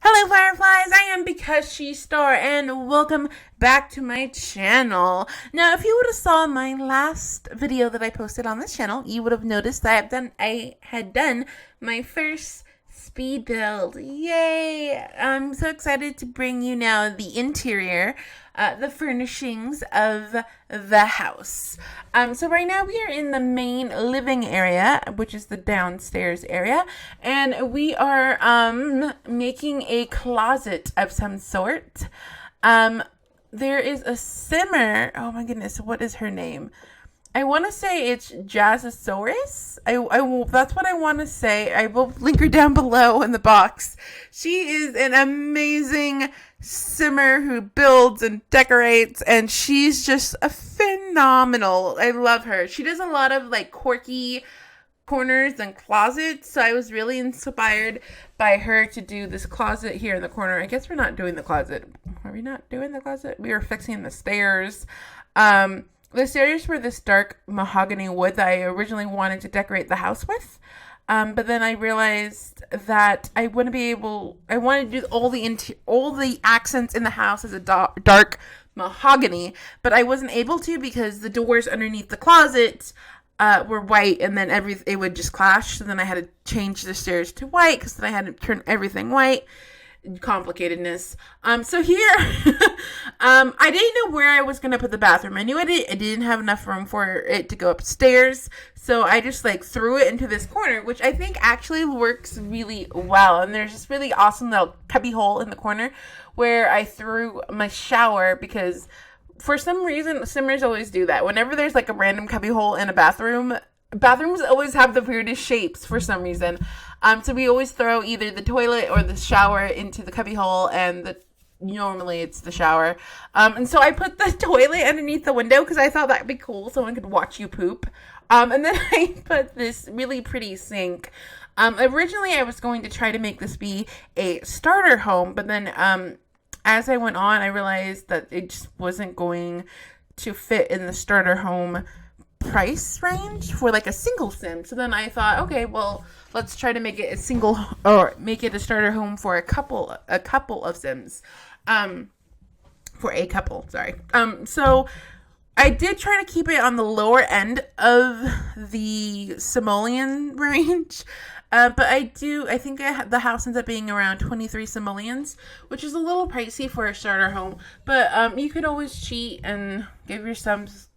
Hello Fireflies, I am Because She Star and welcome back to my channel. Now if you would have saw my last video that I posted on this channel, you would have noticed that I had done my first speed build. Yay! I'm so excited to bring you now the interior, the furnishings of the house. So right now we are in the main living area, which is the downstairs area, and we are making a closet of some sort. There is a simmer. Oh my goodness, what is her name? I want to say it's Jazzosaurus. I will, that's what I want to say. I will link her down below in the box. She is an amazing simmer who builds and decorates, and she's just a phenomenal. I love her. She does a lot of like quirky corners and closets, so I was really inspired by her to do this closet here in the corner. I guess we're not doing the closet. Are we not doing the closet? We were fixing the stairs. The stairs were this dark mahogany wood that I originally wanted to decorate the house with. But then I realized that I wanted to do all the accents in the house as a dark mahogany, but I wasn't able to because the doors underneath the closet were white, and then it would just clash. So then I had to change the stairs to white because then I had to turn everything white. Complicatedness. So here, I didn't know where I was gonna put the bathroom. I knew I didn't have enough room for it to go upstairs, so I just like threw it into this corner, which I think actually works really well. And there's this really awesome little cubby hole in the corner where I threw my shower, because for some reason simmers always do that. Whenever there's like a random cubby hole in a bathroom, bathrooms always have the weirdest shapes for some reason. So we always throw either the toilet or the shower into the cubby hole, and normally it's the shower. And so I put the toilet underneath the window because I thought that'd be cool. Someone could watch you poop. And then I put this really pretty sink. Originally I was going to try to make this be a starter home, but then as I went on, I realized that it just wasn't going to fit in the starter home price range for like a single sim. So then I thought, okay, well, let's try to make it a starter home for a couple of sims. For a couple, sorry. So I did try to keep it on the lower end of the simoleon range. But I think the house ends up being around 23 simoleons, which is a little pricey for a starter home. But you could always cheat and give your sims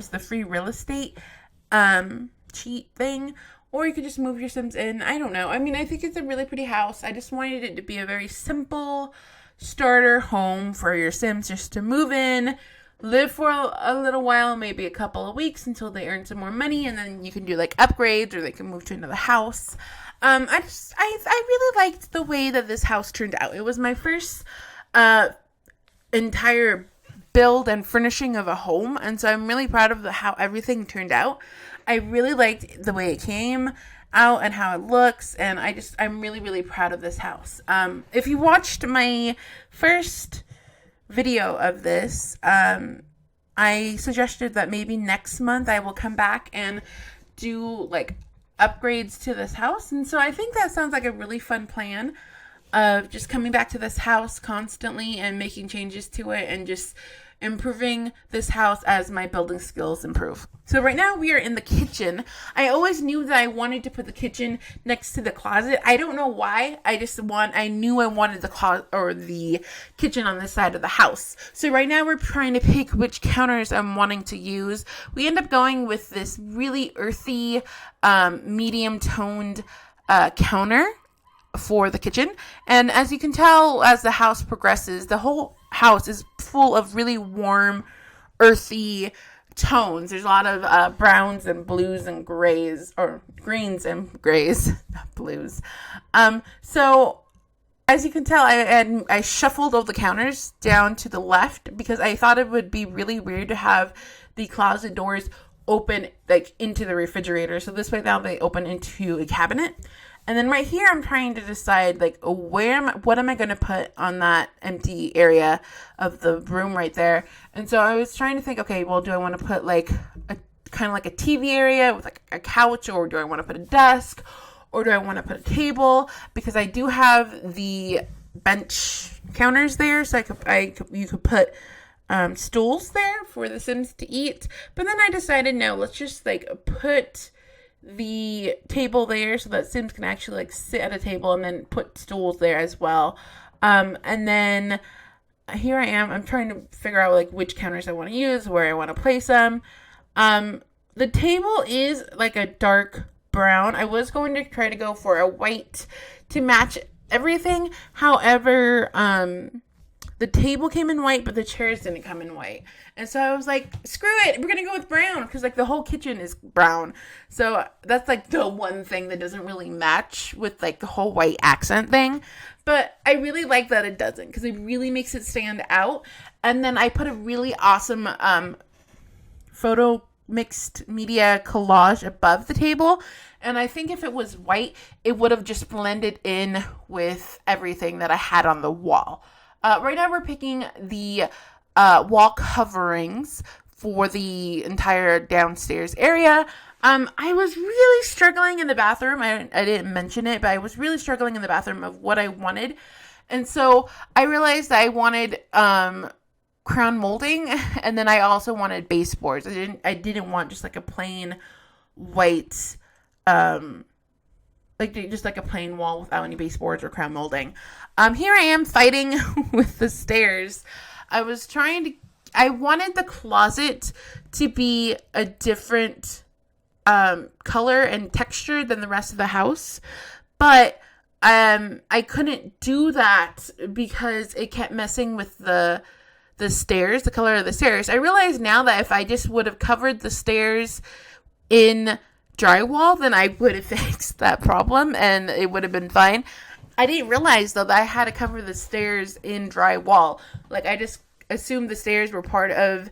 the free real estate cheat thing, or you could just move your sims in. I don't know. I mean, I think it's a really pretty house. I just wanted it to be a very simple starter home for your sims just to move in, live for a little while, maybe a couple of weeks until they earn some more money, and then you can do like upgrades, or they can move to another house. I really liked the way that this house turned out. It was my first entire build and furnishing of a home, and so I'm really proud of how everything turned out. I really liked the way it came out and how it looks, and I'm really, really proud of this house. If you watched my first video of this, I suggested that maybe next month I will come back and do like upgrades to this house, and so I think that sounds like a really fun plan of just coming back to this house constantly and making changes to it and just improving this house as my building skills improve. So right now we are in the kitchen. I always knew that I wanted to put the kitchen next to the closet. I don't know why. I knew I wanted the kitchen on this side of the house. So right now we're trying to pick which counters I'm wanting to use. We end up going with this really earthy, medium toned counter for the kitchen. And as you can tell, as the house progresses, the whole house is full of really warm, earthy tones. There's a lot of browns and blues and grays, or greens and grays, not blues. So as you can tell, I shuffled all the counters down to the left because I thought it would be really weird to have the closet doors open like into the refrigerator. So this way now they open into a cabinet. And then right here, I'm trying to decide like what am I going to put on that empty area of the room right there. And so I was trying to think, okay, well, do I want to put like a kind of like a TV area with like a couch, or do I want to put a desk, or do I want to put a table? Because I do have the bench counters there, so you could put stools there for the Sims to eat. But then I decided, no, let's just like put the table there so that Sims can actually like sit at a table, and then put stools there as well. And then here I am. I'm trying to figure out like which counters I want to use, where I want to place them. The table is like a dark brown. I was going to try to go for a white to match everything. However, the table came in white, but the chairs didn't come in white. And so I was like, screw it, we're going to go with brown, because like the whole kitchen is brown. So that's like the one thing that doesn't really match with like the whole white accent thing. But I really like that it doesn't, because it really makes it stand out. And then I put a really awesome photo mixed media collage above the table. And I think if it was white, it would have just blended in with everything that I had on the wall. Right now we're picking the wall coverings for the entire downstairs area. I was really struggling in the bathroom. I didn't mention it, but I was really struggling in the bathroom of what I wanted. And so I realized that I wanted crown molding, and then I also wanted baseboards. I didn't want just like a plain white, just like a plain wall without any baseboards or crown molding. Here I am fighting with the stairs. I wanted the closet to be a different color and texture than the rest of the house, but I couldn't do that because it kept messing with the stairs, the color of the stairs. I realize now that if I just would have covered the stairs in drywall, then I would have fixed that problem and it would have been fine. I didn't realize though that I had to cover the stairs in drywall. Like I just assumed the stairs were part of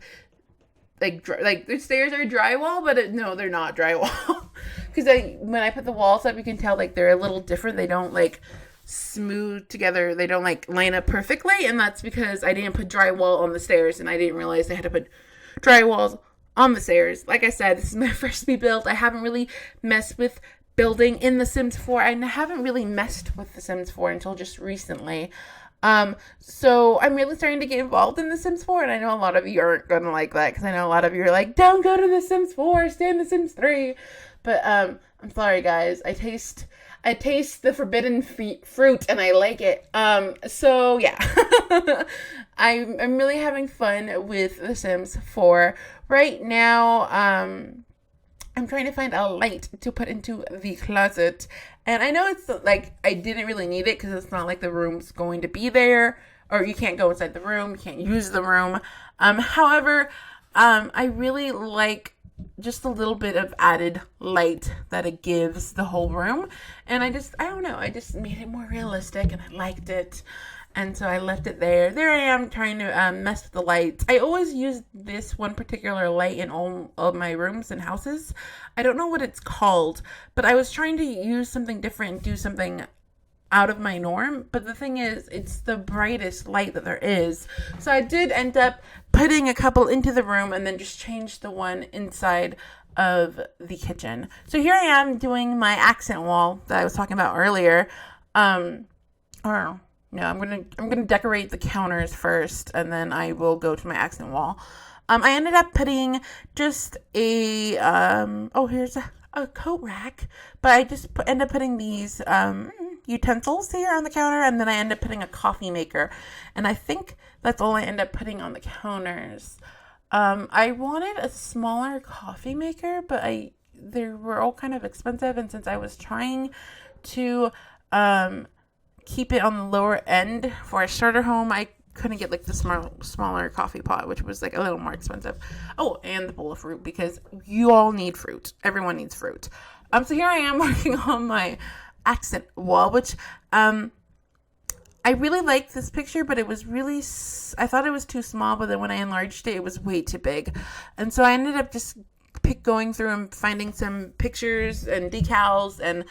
like the stairs are drywall, but no, they're not drywall. Because when I put the walls up, you can tell like they're a little different. They don't like smooth together. They don't like line up perfectly, and that's because I didn't put drywall on the stairs, and I didn't realize I had to put drywalls on the stairs. Like I said, this is my first rebuild. I haven't really messed with building in The Sims 4. I haven't really messed with The Sims 4 until just recently. So I'm really starting to get involved in The Sims 4, and I know a lot of you aren't gonna like that, because I know a lot of you are like, don't go to The Sims 4, stay in The Sims 3. But I'm sorry guys, I taste the forbidden fruit and I like it. So yeah. I'm really having fun with The Sims 4. Right now, I'm trying to find a light to put into the closet. And I know it's like, I didn't really need it because it's not like the room's going to be there, or you can't go inside the room, you can't use the room. However, I really like just a little bit of added light that it gives the whole room. And I don't know, I just made it more realistic and I liked it. And so I left it there. There I am trying to mess with the lights. I always use this one particular light in all of my rooms and houses. I don't know what it's called, but I was trying to use something different and do something out of my norm. But the thing is, it's the brightest light that there is. So I did end up putting a couple into the room and then just changed the one inside of the kitchen. So here I am doing my accent wall that I was talking about earlier. No, I'm gonna decorate the counters first, and then I will go to my accent wall. I ended up putting just a here's a coat rack, but I just end up putting these utensils here on the counter, and then I end up putting a coffee maker, and I think that's all I end up putting on the counters. I wanted a smaller coffee maker, but they were all kind of expensive, and since I was trying to keep it on the lower end for a starter home, I couldn't get like the smaller coffee pot, which was like a little more expensive. Oh, and the bowl of fruit, because you all need fruit. Everyone needs fruit. So here I am working on my accent wall, which I really liked this picture, but it was really, I thought it was too small, but then when I enlarged it, it was way too big. And so I ended up just going through and finding some pictures and decals and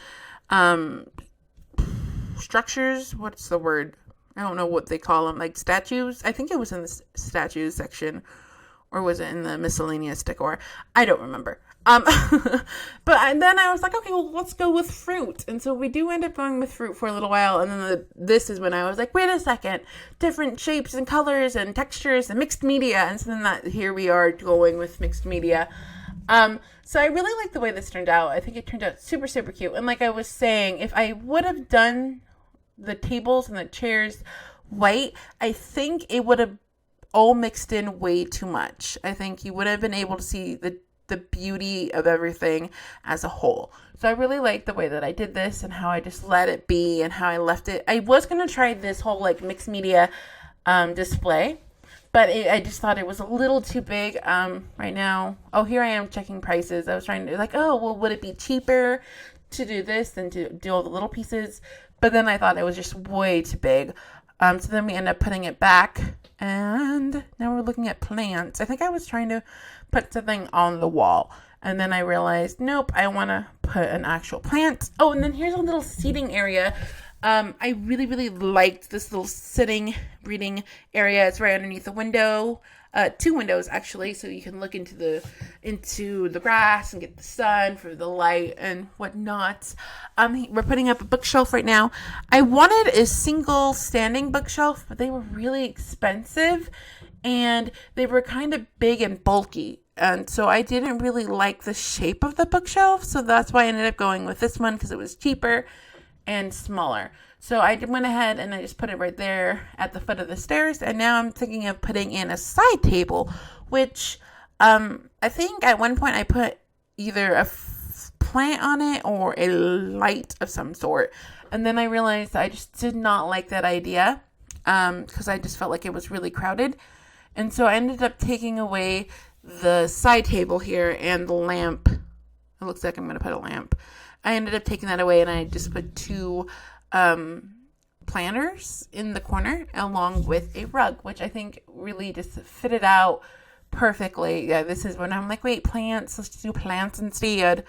structures. What's the word? I don't know what they call them, like statues. I think it was in the statues section, or was it in the miscellaneous decor? I don't remember. Um, and then I was like, okay, well, let's go with fruit. And so we do end up going with fruit for a little while. And then this is when I was like, wait a second, different shapes and colors and textures and mixed media. And so then here we are going with mixed media. So I really like the way this turned out. I think it turned out super, super cute. And like I was saying, if I would have done the tables and the chairs white, I think it would have all mixed in way too much. I think you would have been able to see the beauty of everything as a whole. So I really like the way that I did this and how I just let it be and how I left it. I was going to try this whole like mixed media display, but I just thought it was a little too big right now. Oh, here I am checking prices. I was trying to like, oh, well, would it be cheaper to do this than to do all the little pieces? But then I thought it was just way too big. So then we end up putting it back, and now we're looking at plants. I think I was trying to put something on the wall, and then I realized, nope, I want to put an actual plant. Oh, and then here's a little seating area. I really, really liked this little sitting, reading area. It's right underneath the window. 2 windows actually, so you can look into the grass and get the sun for the light and whatnot. We're putting up a bookshelf right now. I wanted a single standing bookshelf, but they were really expensive and they were kind of big and bulky. And so I didn't really like the shape of the bookshelf, so that's why I ended up going with this one because it was cheaper and smaller. So I went ahead and I just put it right there at the foot of the stairs. And now I'm thinking of putting in a side table, which I think at one point I put either a plant on it or a light of some sort. And then I realized I just did not like that idea because I just felt like it was really crowded. And so I ended up taking away the side table here and the lamp. It looks like I'm going to put a lamp. I ended up taking that away and I just put 2 planters in the corner along with a rug, which I think really just fitted out perfectly. Yeah, this is when I'm like, wait, plants, let's do plants instead.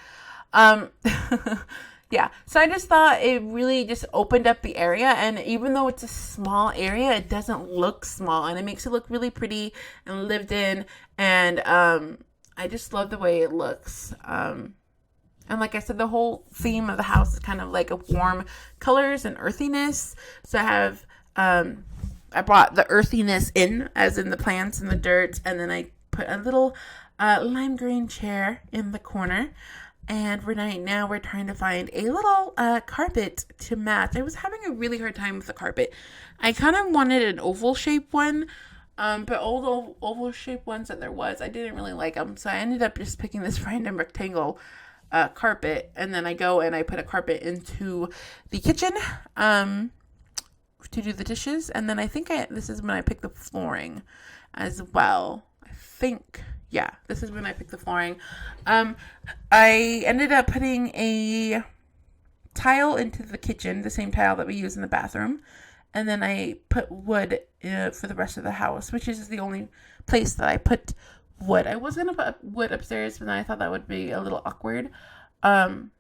Yeah, so I just thought it really just opened up the area, and even though it's a small area, it doesn't look small, and it makes it look really pretty and lived in, and I just love the way it looks. And like I said, the whole theme of the house is kind of like a warm colors and earthiness. So I have, I brought the earthiness in, as in the plants and the dirt. And then I put a little lime green chair in the corner. And right now we're trying to find a little carpet to match. I was having a really hard time with the carpet. I kind of wanted an oval shape one. But all the oval shape ones that there was, I didn't really like them. So I ended up just picking this random rectangle carpet, and then I go and I put a carpet into the kitchen to do the dishes, and then I think this is when I pick the flooring as well. I think, yeah, this is when I picked the flooring. I ended up putting a tile into the kitchen, the same tile that we use in the bathroom, and then I put wood for the rest of the house, which is the only place that I put wood. I was going to put wood upstairs, but then I thought that would be a little awkward. And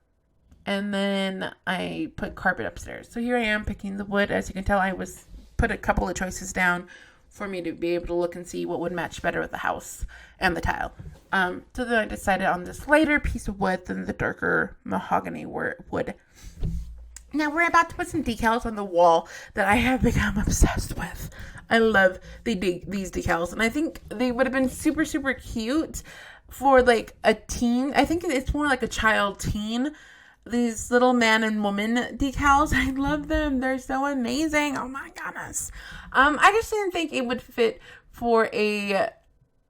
then I put carpet upstairs. So here I am picking the wood. As you can tell, I put a couple of choices down for me to be able to look and see what would match better with the house and the tile. So then I decided on this lighter piece of wood than the darker mahogany wood. Now we're about to put some decals on the wall that I have become obsessed with. I love these decals, and I think they would have been super, super cute for like a teen. I think it's more like a child teen. These little man and woman decals, I love them. They're so amazing. Oh my goodness. I just didn't think it would fit for a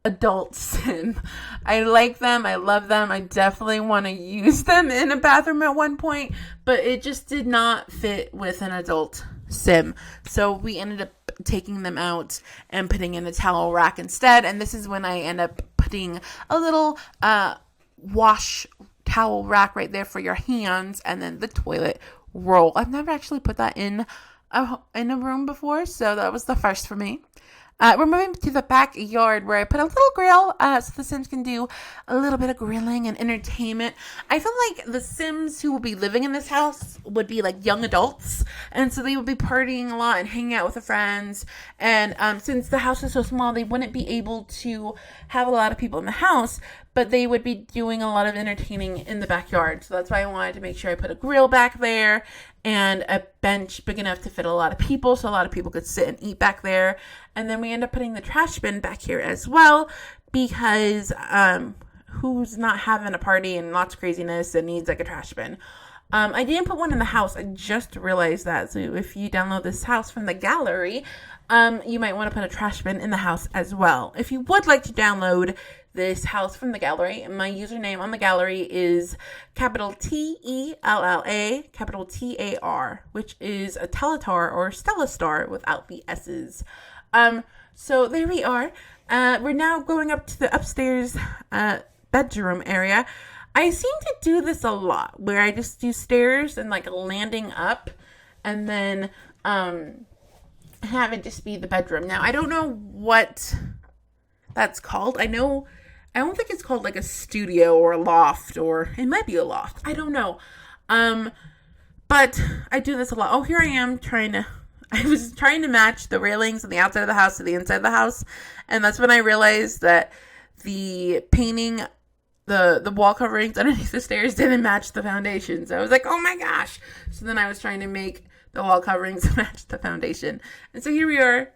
adult sim. I like them. I love them. I definitely want to use them in a bathroom at one point, but it just did not fit with an adult sim. So we ended up taking them out and putting in a towel rack instead. And this is when I end up putting a little wash towel rack right there for your hands, and then the toilet roll. I've never actually put that in a room before, so that was the first for me. We're moving to the backyard where I put a little grill so the Sims can do a little bit of grilling and entertainment. I feel like the Sims who will be living in this house would be like young adults, and so they would be partying a lot and hanging out with their friends. And since the house is so small, they wouldn't be able to have a lot of people in the house. but they would be doing a lot of entertaining in the backyard. So that's why I wanted to make sure I put a grill back there and a bench big enough to fit a lot of people, so a lot of people could sit and eat back there. And then we end up putting the trash bin back here as well, because who's not having a party and lots of craziness and needs like a trash bin? I didn't put one in the house. I just realized that. So if you download this house from the gallery, you might want to put a trash bin in the house as well. If you would like to download this house from the gallery, my username on the gallery is capital Tella, capital TAR, which is a Teletar or Stella Star without the S's. So there we are. We're now going up to the upstairs bedroom area. I seem to do this a lot, where I just do stairs and like landing up, and then have it just be the bedroom. Now, I don't know what that's called. I don't think it's called like a studio or a loft, or it might be a loft. I don't know. But I do this a lot. Oh, here I am I was trying to match the railings on the outside of the house to the inside of the house. And that's when I realized that the painting, the wall coverings underneath the stairs didn't match the foundation. So I was like, oh my gosh. So then I was trying to make the wall coverings match the foundation. And so here we are,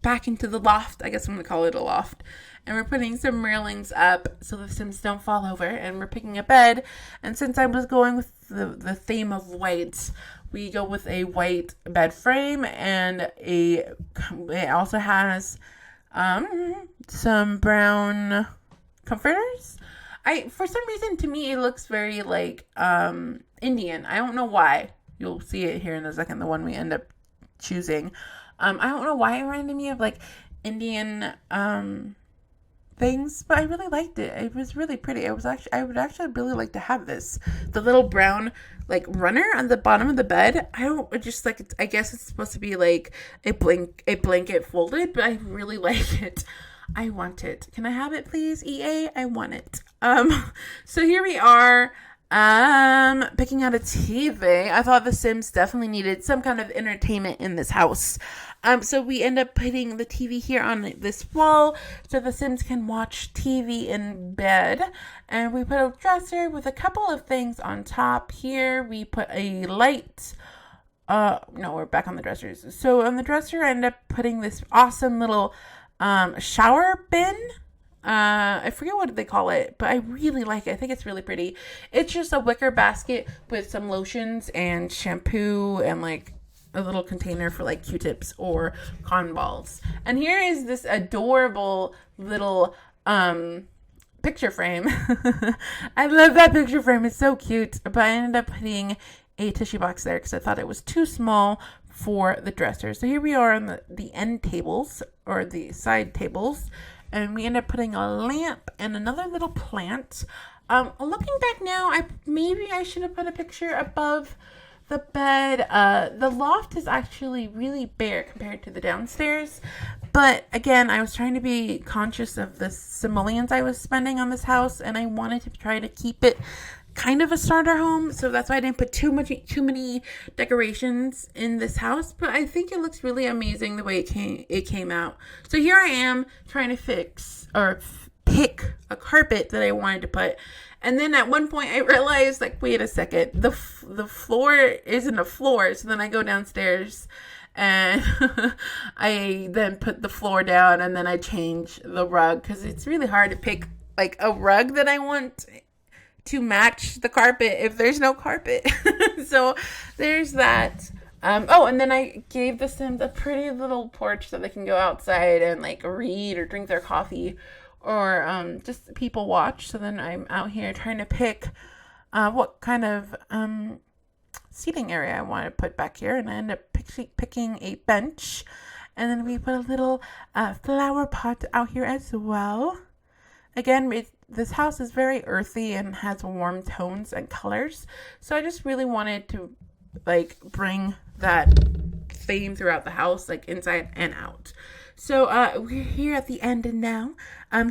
back into the loft. I guess I'm going to call it a loft. And we're putting some railings up so the Sims don't fall over. And we're picking a bed. And since I was going with the theme of white, we go with a white bed frame. And it also has some brown comforters. For some reason, to me, it looks very like Indian. I don't know why. You'll see it here in a second, the one we end up choosing. I don't know why it reminded me of like Indian things, but I really liked it. It was really pretty. I would actually really like to have this. The little brown like runner on the bottom of the bed. I guess it's supposed to be like a blanket folded, but I really like it. I want it. Can I have it, please, EA? I want it. So here we are. Picking out a TV. I thought The Sims definitely needed some kind of entertainment in this house. So we end up putting the TV here on this wall so The Sims can watch TV in bed. And we put a dresser with a couple of things on top here. We put a light. No, we're back on the dressers. So on the dresser, I end up putting this awesome little shower bin. I forget what they call it, but I really like it. I think it's really pretty. It's just a wicker basket with some lotions and shampoo and like a little container for like Q-tips or cotton balls. And here is this adorable little picture frame. I love that picture frame. It's so cute. But I ended up putting a tissue box there because I thought it was too small for the dresser. So here we are on the end tables or the side tables. And we end up putting a lamp and another little plant. Looking back now, maybe I should have put a picture above the bed. The loft is actually really bare compared to the downstairs. But again, I was trying to be conscious of the simoleons I was spending on this house. And I wanted to try to keep it kind of a starter home, so that's why I didn't put too many decorations in this house. But I think it looks really amazing the way it came out. So here I am trying to pick a carpet that I wanted to put, and then at one point I realized, like, wait a second, the floor isn't a floor. So then I go downstairs and I then put the floor down, and then I change the rug because it's really hard to pick like a rug that I want to match the carpet if there's no carpet. So there's that. And then I gave the Sims a pretty little porch so they can go outside and like read or drink their coffee or just people watch. So then I'm out here trying to pick what kind of seating area I want to put back here, and I end up picking a bench, and then we put a little flower pot out here as well. Again, this house is very earthy and has warm tones and colors. So I just really wanted to like bring that theme throughout the house, like inside and out. So we're here at the end now.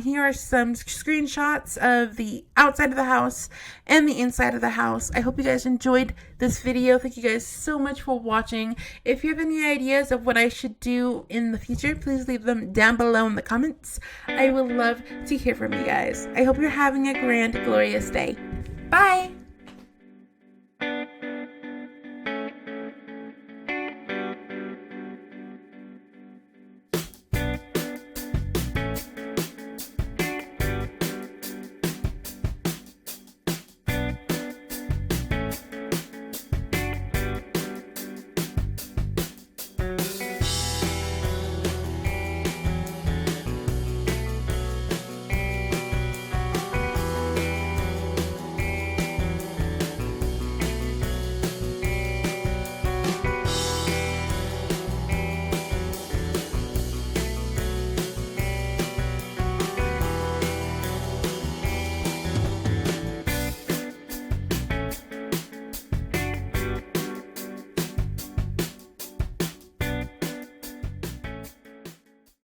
Here are some screenshots of the outside of the house and the inside of the house. I hope you guys enjoyed this video. Thank you guys so much for watching. If you have any ideas of what I should do in the future, please leave them down below in the comments. I would love to hear from you guys. I hope you're having a grand, glorious day. Bye!